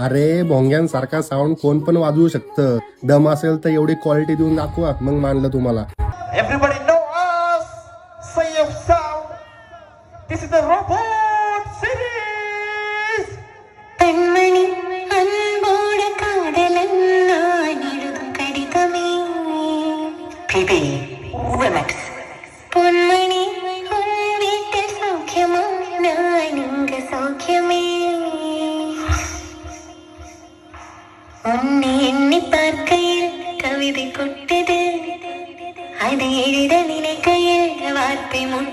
अरे भोंग्यांसारखा साऊंड कोण पण वाजवू शकतं. दम असेल तर एवढी क्वालिटी देऊन दाखवा, मग मानलं तुम्हाला. Everybody know us. Sanyog sound. This is the robot series. கண்மணி அன்போடு காதலன் நான் எழுதும் கடிதமே. PB Remix. பொன்மணி உன் வீட்டில் சௌக்கியமா, நான் இங்கு சௌக்கியமே. உன்னை எண்ணி பார்க்கையில் கவிதை கொட்டது, அதை எழுத நினைக்கையில் வார்த்தை முட்டது.